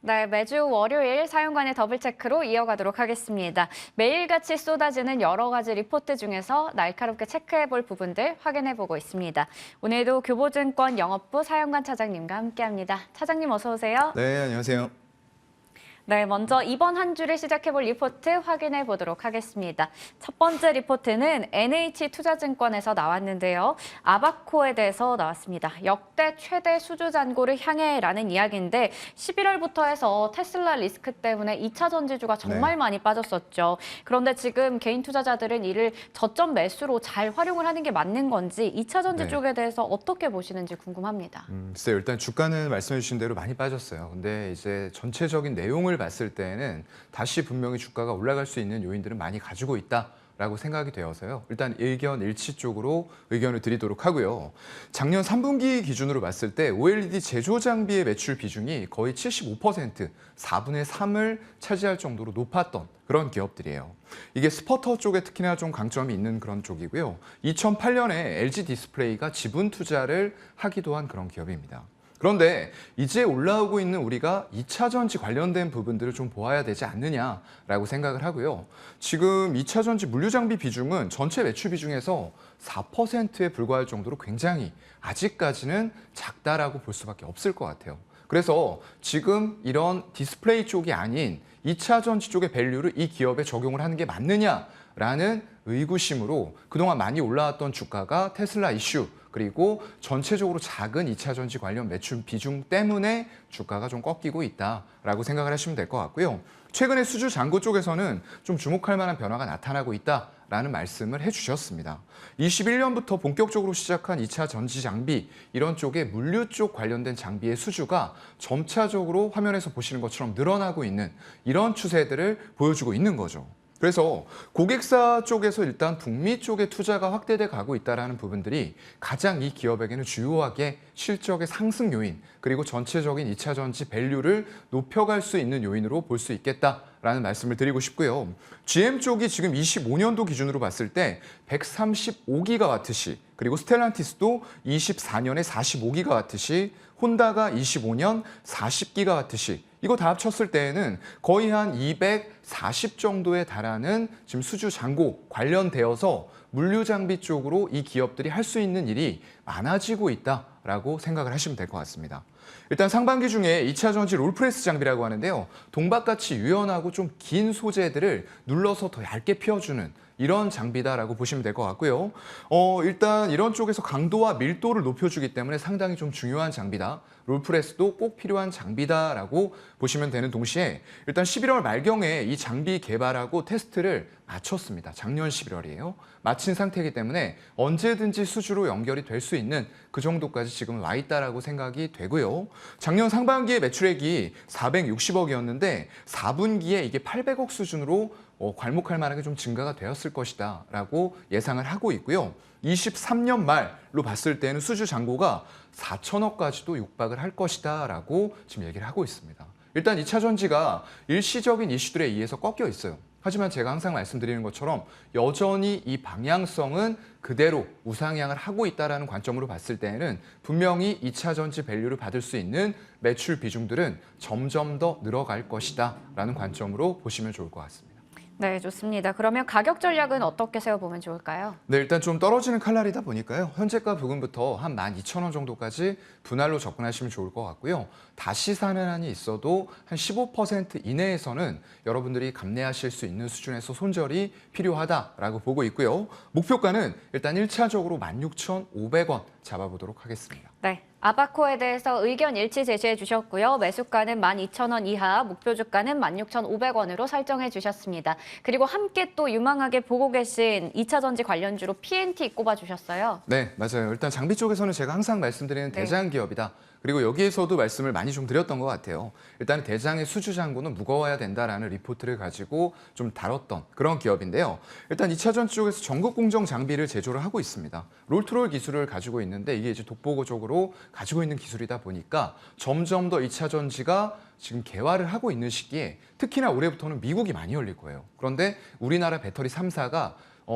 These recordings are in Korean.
네, 매주 월요일 사용관의 더블체크로 이어가도록 하겠습니다. 매일같이 쏟아지는 여러 가지 리포트 중에서 날카롭게 체크해볼 부분들 확인해보고 있습니다. 오늘도 교보증권 영업부 사용관 차장님과 함께합니다. 차장님 어서 오세요. 네, 안녕하세요. 네, 먼저 이번 한 주를 시작해볼 리포트 확인해 보도록 하겠습니다. 첫 번째 리포트는 NH투자증권에서 나왔는데요. 아바코에 대해서 나왔습니다. 역대 최대 수주 잔고를 향해라는 이야기인데 11월부터 해서 테슬라 리스크 때문에 2차 전지주가 정말 많이 빠졌었죠. 그런데 지금 개인 투자자들은 이를 저점 매수로 잘 활용을 하는 게 맞는 건지 2차 전지 쪽에 대해서 어떻게 보시는지 궁금합니다. 글쎄요, 일단 주가는 말씀해 주신 대로 많이 빠졌어요. 근데 이제 전체적인 내용을 봤을 때는 다시 분명히 주가가 올라갈 수 있는 요인들은 많이 가지고 있다라고 생각이 되어서요. 일단 의견 일치 쪽으로 의견을 드리도록 하고요. 작년 3분기 기준으로 봤을 때 OLED 제조 장비의 매출 비중이 거의 75%, 4분의 3을 차지할 정도로 높았던 그런 기업들이에요. 이게 스퍼터 쪽에 특히나 좀 강점이 있는 그런 쪽이고요. 2008년에 LG 디스플레이가 지분 투자를 하기도 한 그런 기업입니다. 그런데 이제 올라오고 있는 우리가 2차 전지 관련된 부분들을 좀 보아야 되지 않느냐라고 생각을 하고요. 지금 2차 전지 물류 장비 비중은 전체 매출 비중에서 4%에 불과할 정도로 굉장히 아직까지는 작다라고 볼 수밖에 없을 것 같아요. 그래서 지금 이런 디스플레이 쪽이 아닌 2차 전지 쪽의 밸류를 이 기업에 적용을 하는 게 맞느냐라는 의구심으로 그동안 많이 올라왔던 주가가 테슬라 이슈 그리고 전체적으로 작은 2차 전지 관련 매출 비중 때문에 주가가 좀 꺾이고 있다라고 생각을 하시면 될 것 같고요. 최근에 수주 잔고 쪽에서는 좀 주목할 만한 변화가 나타나고 있다라는 말씀을 해주셨습니다. 21년부터 본격적으로 시작한 2차 전지 장비 이런 쪽에 물류 쪽 관련된 장비의 수주가 점차적으로 화면에서 보시는 것처럼 늘어나고 있는 이런 추세들을 보여주고 있는 거죠. 그래서 고객사 쪽에서 일단 북미 쪽에 투자가 확대돼 가고 있다는 부분들이 가장 이 기업에게는 주요하게 실적의 상승 요인 그리고 전체적인 2차 전지 밸류를 높여갈 수 있는 요인으로 볼 수 있겠다라는 말씀을 드리고 싶고요. GM 쪽이 지금 25년도 기준으로 봤을 때 135기가와트시 그리고 스텔란티스도 24년에 45기가와트시 혼다가 25년 40기가와트시 이거 다 합쳤을 때에는 거의 한 240 정도에 달하는 지금 수주 잔고 관련되어서 물류 장비 쪽으로 이 기업들이 할 수 있는 일이 많아지고 있다라고 생각을 하시면 될 것 같습니다. 일단 상반기 중에 2차 전지 롤프레스 장비라고 하는데요. 동박같이 유연하고 좀 긴 소재들을 눌러서 더 얇게 펴주는 이런 장비다라고 보시면 될 것 같고요. 일단 이런 쪽에서 강도와 밀도를 높여주기 때문에 상당히 좀 중요한 장비다. 롤프레스도 꼭 필요한 장비다라고 보시면 되는 동시에 일단 11월 말경에 이 장비 개발하고 테스트를 마쳤습니다. 작년 11월이에요. 마친 상태이기 때문에 언제든지 수주로 연결이 될 수 있는 그 정도까지 지금 와 있다라고 생각이 되고요. 작년 상반기에 매출액이 460억이었는데 4분기에 이게 800억 수준으로 괄목할 만하게 좀 증가가 되었을 것이다 라고 예상을 하고 있고요. 23년 말로 봤을 때는 수주 잔고가 4천억까지도 육박을 할 것이다 라고 지금 얘기를 하고 있습니다. 일단 2차 전지가 일시적인 이슈들에 의해서 꺾여 있어요. 하지만 제가 항상 말씀드리는 것처럼 여전히 이 방향성은 그대로 우상향을 하고 있다는 관점으로 봤을 때에는 분명히 2차 전지 밸류를 받을 수 있는 매출 비중들은 점점 더 늘어갈 것이다 라는 관점으로 보시면 좋을 것 같습니다. 네, 좋습니다. 그러면 가격 전략은 어떻게 세워보면 좋을까요? 네, 일단 좀 떨어지는 칼날이다 보니까요. 현재가 부근부터 한 12,000원 정도까지 분할로 접근하시면 좋을 것 같고요. 다시 사는 한이 있어도 한 15% 이내에서는 여러분들이 감내하실 수 있는 수준에서 손절이 필요하다라고 보고 있고요. 목표가는 일단 1차적으로 16,500원 잡아보도록 하겠습니다. 네, 아바코에 대해서 의견 일치 제시해 주셨고요. 매수가는 12,000원 이하, 목표 주가는 16,500원으로 설정해 주셨습니다. 그리고 함께 또 유망하게 보고 계신 2차 전지 관련주로 PNT 꼽아 주셨어요. 네, 맞아요. 일단 장비 쪽에서는 제가 항상 말씀드리는 대장 기업이다. 그리고 여기에서도 말씀을 많이 좀 드렸던 것 같아요. 일단 대장의 수주 잔고는 무거워야 된다라는 리포트를 가지고 좀 다뤘던 그런 기업인데요. 일단 2차 전지 쪽에서 전극 공정 장비를 제조를 하고 있습니다. 롤트롤 기술을 가지고 있는데 이게 이제 독보적으로 가지고 있는 기술이다 보니까 점점 더 2차 전지가 지금 개화를 하고 있는 시기에 특히나 올해부터는 미국이 많이 열릴 거예요. 그런데 우리나라 배터리 3사가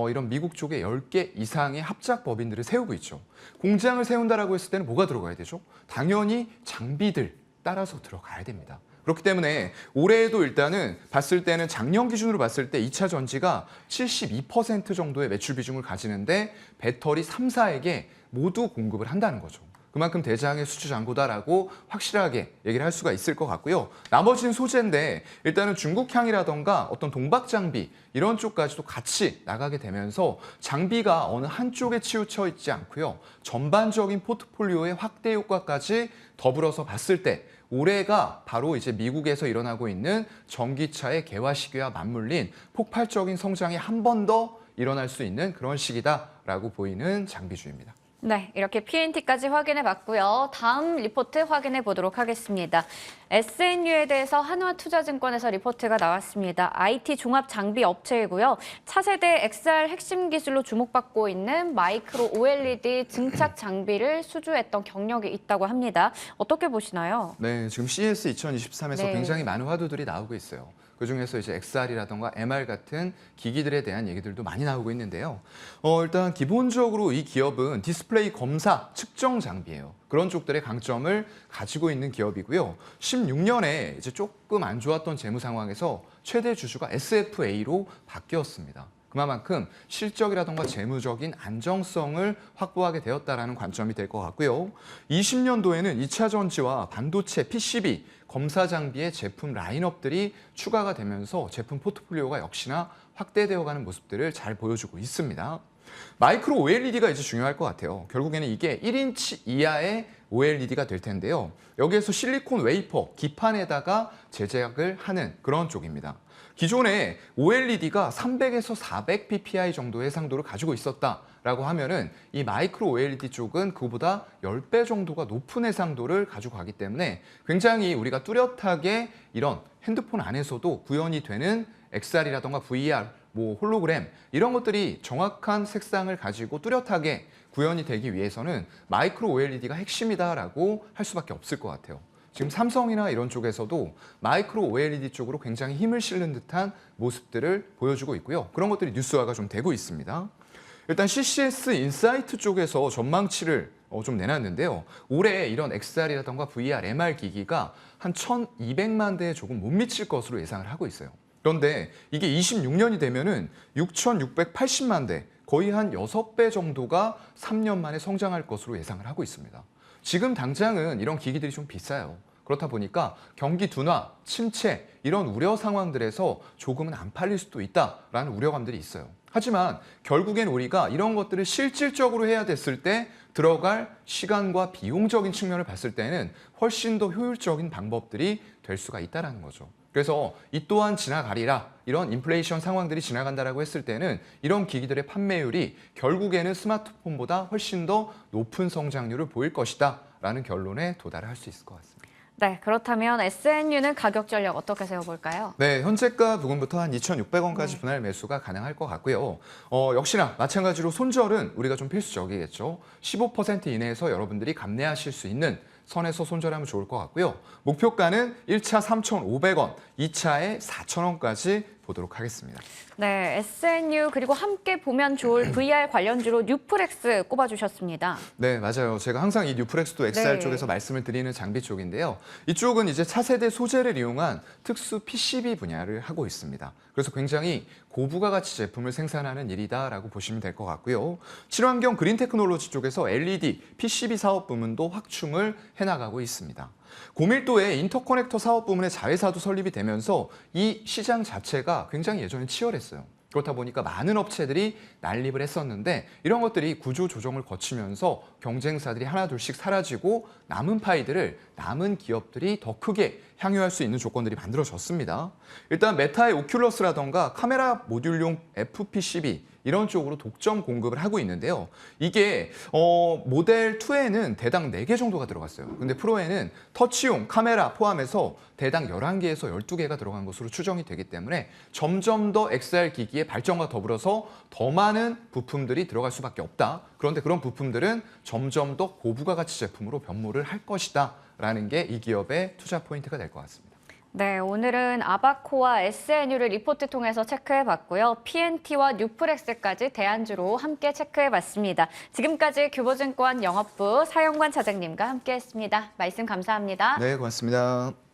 이런 미국 쪽에 10개 이상의 합작 법인들을 세우고 있죠. 공장을 세운다라고 했을 때는 뭐가 들어가야 되죠? 당연히 장비들 따라서 들어가야 됩니다. 그렇기 때문에 올해에도 일단은 봤을 때는 작년 기준으로 봤을 때 2차 전지가 72% 정도의 매출 비중을 가지는데 배터리 3사에게 모두 공급을 한다는 거죠. 그만큼 대장의 수주 잔고다라고 확실하게 얘기를 할 수가 있을 것 같고요. 나머지는 소재인데 일단은 중국향이라던가 어떤 동박 장비 이런 쪽까지도 같이 나가게 되면서 장비가 어느 한쪽에 치우쳐 있지 않고요. 전반적인 포트폴리오의 확대 효과까지 더불어서 봤을 때 올해가 바로 이제 미국에서 일어나고 있는 전기차의 개화 시기와 맞물린 폭발적인 성장이 한 번 더 일어날 수 있는 그런 시기다라고 보이는 장비주입니다. 네, 이렇게 PNT까지 확인해 봤고요. 다음 리포트 확인해 보도록 하겠습니다. SNU에 대해서 한화투자증권에서 리포트가 나왔습니다. IT 종합 장비 업체이고요. 차세대 XR 핵심 기술로 주목받고 있는 마이크로 OLED 증착 장비를 수주했던 경력이 있다고 합니다. 어떻게 보시나요? 네, 지금 CES 2023에서 네. 굉장히 많은 화두들이 나오고 있어요. 그중에서 이제 XR이라던가 MR 같은 기기들에 대한 얘기들도 많이 나오고 있는데요. 일단 기본적으로 이 기업은 디스플레이 검사, 측정 장비예요. 그런 쪽들의 강점을 가지고 있는 기업이고요. 16년에 이제 조금 안 좋았던 재무 상황에서 최대 주주가 SFA로 바뀌었습니다. 그만큼 실적이라던가 재무적인 안정성을 확보하게 되었다는 관점이 될 것 같고요. 20년도에는 2차 전지와 반도체, PCB, 검사 장비의 제품 라인업들이 추가가 되면서 제품 포트폴리오가 역시나 확대되어가는 모습들을 잘 보여주고 있습니다. 마이크로 OLED가 이제 중요할 것 같아요. 결국에는 이게 1인치 이하의 OLED가 될 텐데요. 여기에서 실리콘 웨이퍼, 기판에다가 제작을 하는 그런 쪽입니다. 기존에 OLED가 300에서 400 ppi 정도의 해상도를 가지고 있었다라고 하면은 이 마이크로 OLED 쪽은 그보다 10배 정도가 높은 해상도를 가지고 가기 때문에 굉장히 우리가 뚜렷하게 이런 핸드폰 안에서도 구현이 되는 XR이라던가 VR, 홀로그램 이런 것들이 정확한 색상을 가지고 뚜렷하게 구현이 되기 위해서는 마이크로 OLED가 핵심이다라고 할 수밖에 없을 것 같아요. 지금 삼성이나 이런 쪽에서도 마이크로 OLED 쪽으로 굉장히 힘을 실는 듯한 모습들을 보여주고 있고요. 그런 것들이 뉴스화가 좀 되고 있습니다. 일단 CCS 인사이트 쪽에서 전망치를 좀 내놨는데요. 올해 이런 XR이라던가 VR, MR 기기가 한 1,200만 대에 조금 못 미칠 것으로 예상을 하고 있어요. 그런데 이게 26년이 되면은 6,680만 대, 거의 한 6배 정도가 3년 만에 성장할 것으로 예상을 하고 있습니다. 지금 당장은 이런 기기들이 좀 비싸요. 그렇다 보니까 경기 둔화, 침체 이런 우려 상황들에서 조금은 안 팔릴 수도 있다라는 우려감들이 있어요. 하지만 결국엔 우리가 이런 것들을 실질적으로 해야 됐을 때 들어갈 시간과 비용적인 측면을 봤을 때는 훨씬 더 효율적인 방법들이 될 수가 있다는 거죠. 그래서 이 또한 지나가리라, 이런 인플레이션 상황들이 지나간다라고 했을 때는 이런 기기들의 판매율이 결국에는 스마트폰보다 훨씬 더 높은 성장률을 보일 것이다 라는 결론에 도달할 수 있을 것 같습니다. 네, 그렇다면 SNU는 가격 전략 어떻게 세워볼까요? 네, 현재가 부근부터 한 2,600원까지 분할 매수가 가능할 것 같고요. 역시나 마찬가지로 손절은 우리가 좀 필수적이겠죠. 15% 이내에서 여러분들이 감내하실 수 있는 선에서 손절하면 좋을 것 같고요. 목표가는 1차 3,500원, 2차에 4,000원까지 보도록 하겠습니다. 네, SNU 그리고 함께 보면 좋을 VR 관련주로 뉴프렉스 꼽아주셨습니다. 네, 맞아요. 제가 항상 이 뉴프렉스도 XR 네. 쪽에서 말씀을 드리는 장비 쪽인데요. 이쪽은 이제 차세대 소재를 이용한 특수 PCB 분야를 하고 있습니다. 그래서 굉장히 고부가 가치 제품을 생산하는 일이다라고 보시면 될 것 같고요. 친환경 그린 테크놀로지 쪽에서 LED, PCB 사업 부문도 확충을 해나가고 있습니다. 고밀도의 인터커넥터 사업 부문의 자회사도 설립이 되면서 이 시장 자체가 굉장히 예전에 치열했어요. 그렇다 보니까 많은 업체들이 난립을 했었는데 이런 것들이 구조 조정을 거치면서 경쟁사들이 하나둘씩 사라지고 남은 파이들을 남은 기업들이 더 크게 향유할 수 있는 조건들이 만들어졌습니다. 일단 메타의 오큘러스라던가 카메라 모듈용 FPCB 이런 쪽으로 독점 공급을 하고 있는데요. 이게 모델 2에는 대당 4개 정도가 들어갔어요. 근데 프로에는 터치용 카메라 포함해서 대당 11개에서 12개가 들어간 것으로 추정이 되기 때문에 점점 더 XR 기기의 발전과 더불어서 더 많은 부품들이 들어갈 수밖에 없다. 그런데 그런 부품들은 점점 더 고부가 가치 제품으로 변모를 할 것이다 라는 게 이 기업의 투자 포인트가 될 것 같습니다. 네, 오늘은 아바코와 SNU를 리포트 통해서 체크해봤고요. PNT와 뉴프렉스까지 대안주로 함께 체크해봤습니다. 지금까지 교보증권 영업부 사영관 차장님과 함께했습니다. 말씀 감사합니다. 네, 고맙습니다.